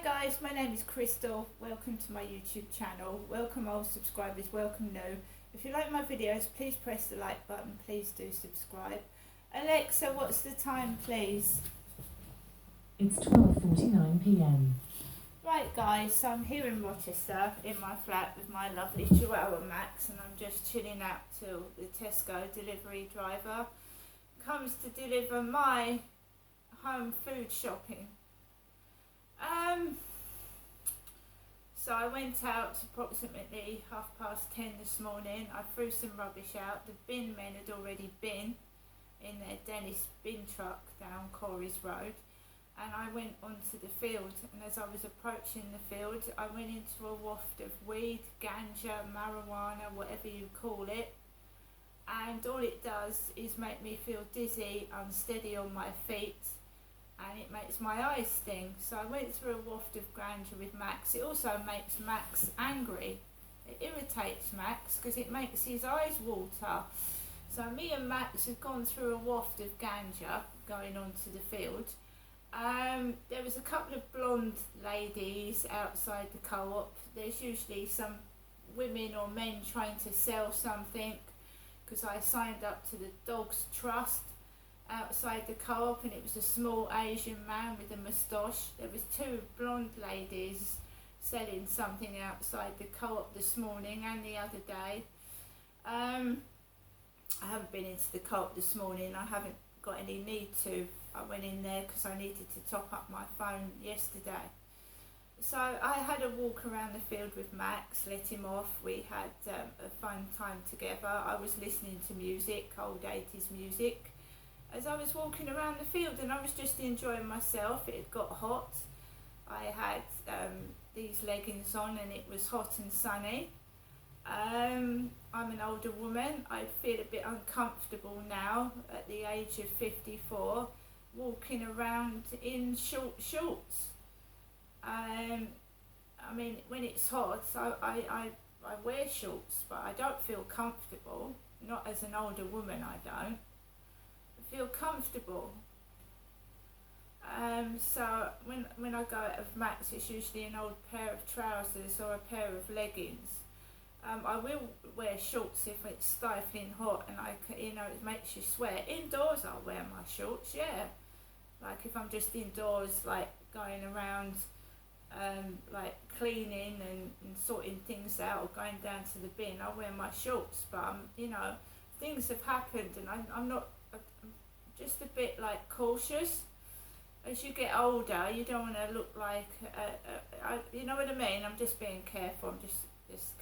Guys, my name is Crystal. Welcome to my YouTube channel. Welcome old subscribers, welcome new. If you like my videos, please press the like button. Please do subscribe. Alexa, what's the time, please? It's 12:49 p.m. Right guys, so I'm here in Rochester in my flat with my lovely Chihuahua Max, and I'm just chilling out till the Tesco delivery driver comes to deliver my home food shopping. So I went out approximately 10:30 this morning. I threw some rubbish out. The bin men had already been in their Dennis bin truck down Corey's Road, and I went onto the field, and as I was approaching the field I went into a waft of weed, ganja, marijuana, whatever you call it, and all it does is make me feel dizzy, unsteady on my feet, and it makes my eyes sting. So I went through a waft of ganja with Max. It also makes Max angry. It irritates Max because it makes his eyes water. So me and Max have gone through a waft of ganja going onto the field. There was a couple of blonde ladies outside the co-op. There's usually some women or men trying to sell something, because I signed up to the Dogs Trust outside the co-op, and it was a small Asian man with a moustache. There was two blonde ladies selling something outside the co-op this morning and the other day. I haven't been into the co-op this morning. I haven't got any need to. I went in there because I needed to top up my phone yesterday. So I had a walk around the field with Max, let him off. We had a fun time together. I was listening to music, old 80s music, as I was walking around the field, and I was just enjoying myself. It had got hot. I had these leggings on and it was hot and sunny. I'm an older woman. I feel a bit uncomfortable now at the age of 54 walking around in short shorts. I mean, when it's hot I wear shorts, but I don't feel comfortable. Not as an older woman, I don't feel comfortable. So when I go out with Max, it's usually an old pair of trousers or a pair of leggings. I will wear shorts if it's stifling hot and it makes you sweat. Indoors I'll wear my shorts, yeah. Like if I'm just indoors, like going around like cleaning and sorting things out, or going down to the bin, I'll wear my shorts. But things have happened, and I'm just a bit like cautious. As you get older, you don't want to look like you know what I mean. I'm just being careful. I'm just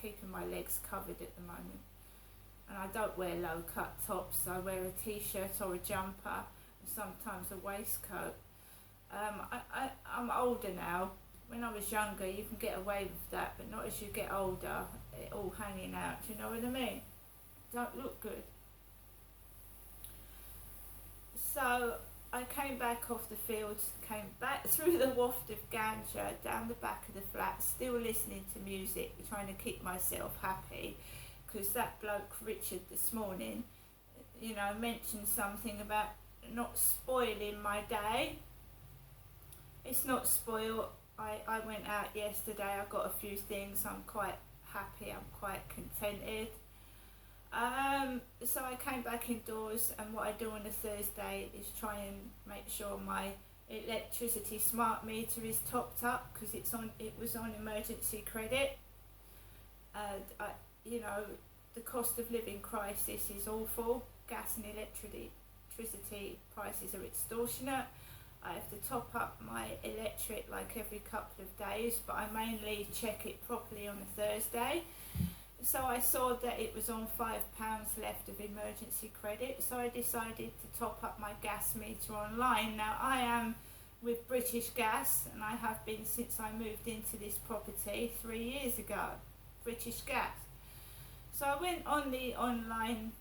keeping my legs covered at the moment, and I don't wear low cut tops. I wear a t-shirt or a jumper, and sometimes a waistcoat. I'm older now. When I was younger you can get away with that, but not as you get older. It all hanging out, do you know what I mean? Don't look good. So I came back off the field, came back through the waft of ganja down the back of the flat, still listening to music, trying to keep myself happy, because that bloke Richard this morning, mentioned something about not spoiling my day. It's not spoiled. I went out yesterday, I got a few things, I'm quite happy, I'm quite contented. So I came back indoors, and what I do on a Thursday is try and make sure my electricity smart meter is topped up, because it was on emergency credit. The cost of living crisis is awful. Gas and electricity prices are extortionate. I have to top up my electric like every couple of days, but I mainly check it properly on a Thursday. So I saw that it was on £5 left of emergency credit, so I decided to top up my gas meter online. Now I am with British Gas, and I have been since I moved into this property 3 years ago. British Gas. So I went on the online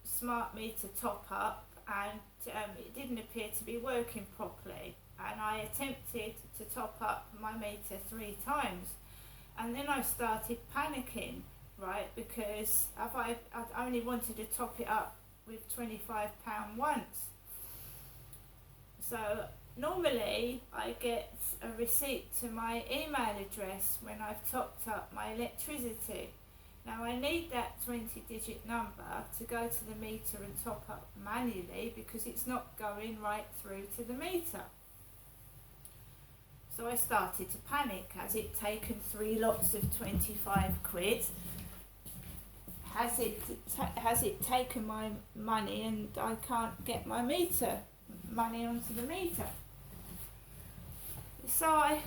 smart meter top up, and it didn't appear to be working properly, and I attempted to top up my meter 3 times, and then I started panicking, right, because I only wanted to top it up with £25 once. So Normally, I get a receipt to my email address when I've topped up my electricity. Now I need that 20-digit number to go to the meter and top up manually because it's not going right through to the meter. So I started to panic. Has it taken 3 lots of 25 quid? Has it taken my money and I can't get my money onto the meter? So I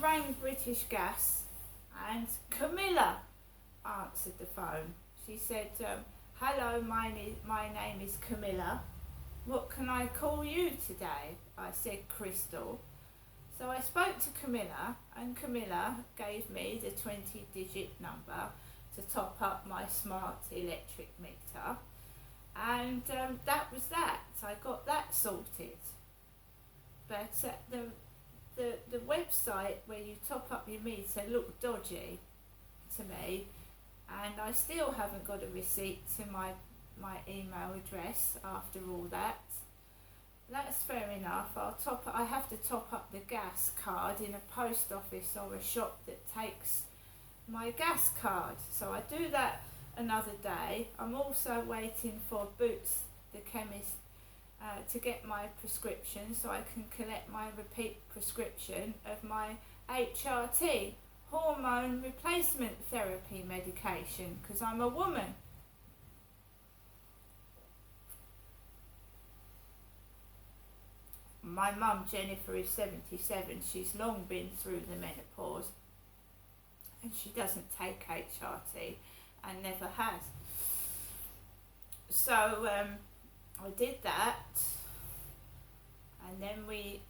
rang British Gas and Camilla answered the phone. She said, hello, my name is Camilla. What can I call you today? I said, Crystal. So I spoke to Camilla and Camilla gave me the 20-digit number to top up my smart electric meter, and that was that. I got that sorted. But the website where you top up your meter looked dodgy to me, and I still haven't got a receipt to my email address after all that. That's fair enough. I have to top up the gas card in a post office or a shop that takes my gas card. So I do that another day. I'm also waiting for Boots, the chemist, to get my prescription so I can collect my repeat prescription of my HRT, hormone replacement therapy medication, because I'm a woman. My mum Jennifer is 77. She's long been through the menopause and she doesn't take HRT and never has. So I did that, and then we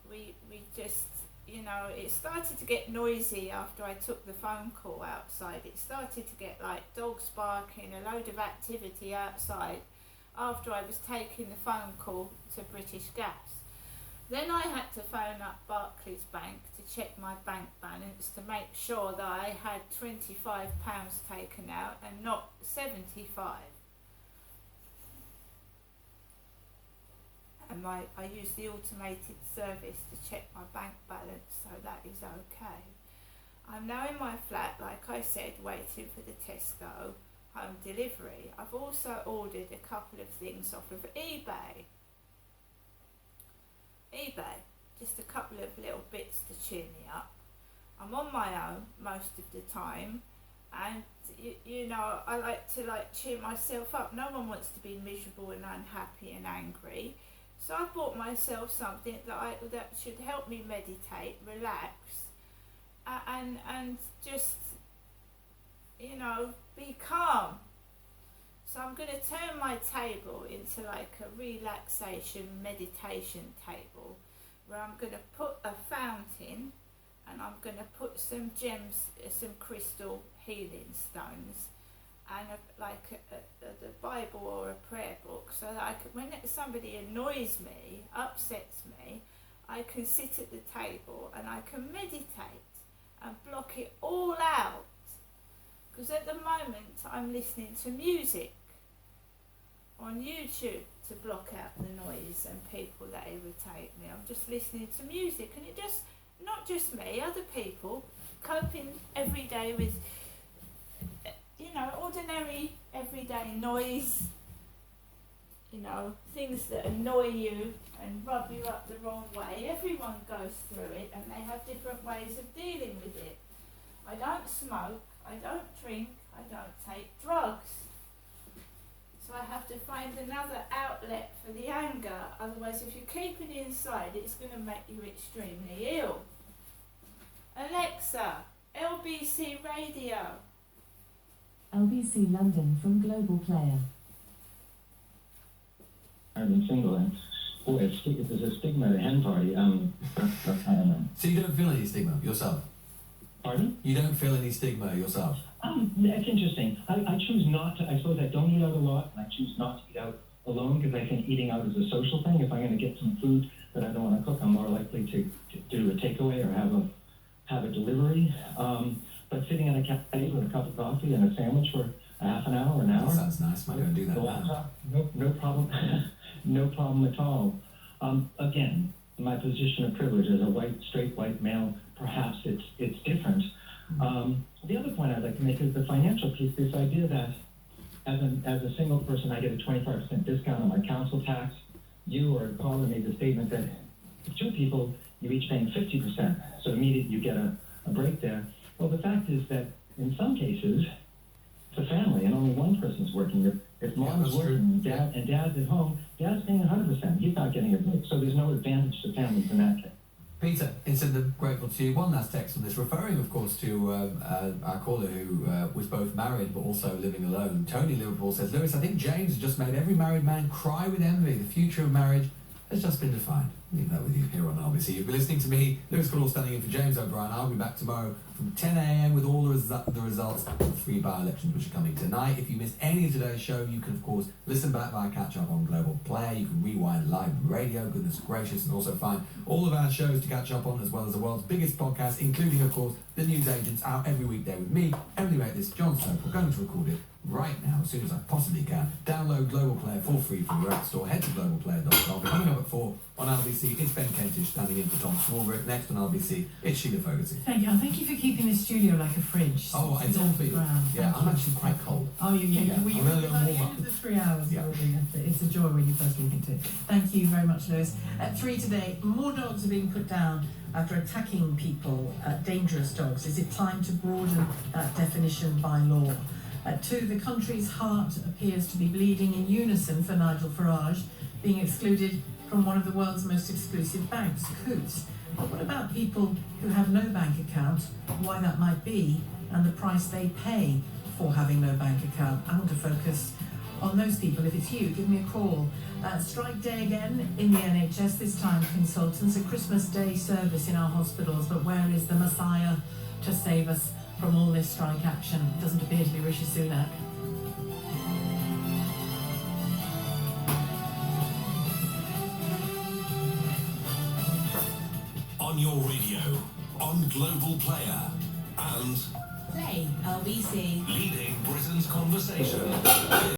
just, it started to get noisy after I took the phone call outside. It started to get like dogs barking, a load of activity outside after I was taking the phone call to British Gas. Then I had to phone up Barclays Bank to check my bank balance to make sure that I had £25 taken out and not 75. And I use the automated service to check my bank balance, so that is okay. I'm now in my flat, like I said, waiting for the Tesco home delivery. I've also ordered a couple of things off of eBay, just a couple of little bits to cheer me up. I'm on my own most of the time, and I like to cheer myself up. No one wants to be miserable and unhappy and angry, so I bought myself something that should help me meditate, relax, and just be calm. So I'm going to turn my table into like a relaxation meditation table, where I'm going to put a fountain and I'm going to put some gems, some crystal healing stones, and the Bible or a prayer book, so that when somebody annoys me, upsets me, I can sit at the table and I can meditate and block it all out. Because at the moment I'm listening to music on YouTube to block out the noise and people that irritate me. I'm just listening to music, and it just, not just me, other people coping every day with ordinary everyday noise, things that annoy you and rub you up the wrong way. Everyone goes through it and they have different ways of dealing with it. I don't smoke, I don't drink, I don't take drugs. So I have to find another outlet for the anger. Otherwise, if you keep it inside, it's going to make you extremely ill. Alexa, LBC Radio. LBC London from Global Player. I've been single, and there's a stigma at a hen party. I don't know. So you don't feel any stigma yourself? Pardon? You don't feel any stigma yourself? That's interesting. I choose not to. I suppose I don't eat out a lot, and I choose not to eat out alone because I think eating out is a social thing. If I'm going to get some food that I don't want to cook, I'm more likely to do a takeaway or have a delivery. But sitting at a cafe with a cup of coffee and a sandwich for a half an hour, an hour. That sounds nice. Might go and do that now. No problem. No problem at all. Again, in my position of privilege as a straight white male, perhaps it's different. The other point I'd like to make is the financial piece, this idea that as a single person, I get a 25% discount on my council tax. You or a caller made the statement that if two people, you're each paying 50%, so immediately you get a break there. Well, the fact is that in some cases, it's a family and only one person's working. If mom's working and dad's at home, dad's paying 100%. He's not getting a break, so there's no advantage to families in that case. Peter, incident grateful to you. One last text on this, referring, of course, to our caller who was both married but also living alone. Tony Liverpool says, Lewis, I think James has just made every married man cry with envy. The future of marriage has just been defined. Leave that with you here on RBC. You've been listening to me, Lewis Goodall, standing in for James O'Brien. I'll be back tomorrow from 10 a.m. with all the results of the 3 by-elections which are coming tonight. If you missed any of today's show, you can, of course, listen back via catch-up on Global Player. You can rewind live radio, goodness gracious, and also find all of our shows to catch up on, as well as the world's biggest podcast, including, of course, The News Agents, out every weekday with me, Emily Maitlis, John Stoke. We're going to record it right now, as soon as I possibly can. Download Global Player for free from your app store. Head to globalplayer.com. Coming up at 4 on LBC, it's Ben Kentish standing in for Tom Smallbrick. Next on LBC, it's Sheila Fogarty. Thank you. Thank you for keeping the studio like a fridge. Oh, it's all for you. Yeah, I'm actually quite cold. Oh, yeah. Yeah, We I'm really by the warm up. end of the 3 hours, Yeah. it's a joy when you first look into it. Thank you very much, Lewis. At 3 today, more dogs are being put down after attacking people, dangerous dogs. Is it time to broaden that definition by law? At 2, the country's heart appears to be bleeding in unison for Nigel Farage, being excluded from one of the world's most exclusive banks, Coutts. But what about people who have no bank account, why that might be, and the price they pay for having no bank account? I want to focus on those people. If it's you, give me a call. Strike day again in the NHS, this time consultants, a Christmas Day service in our hospitals, but where is the Messiah to save us from all this strike action? It doesn't appear to be Rishi Sunak. On your radio, on Global Player, and Play LBC. leading Britain's conversation.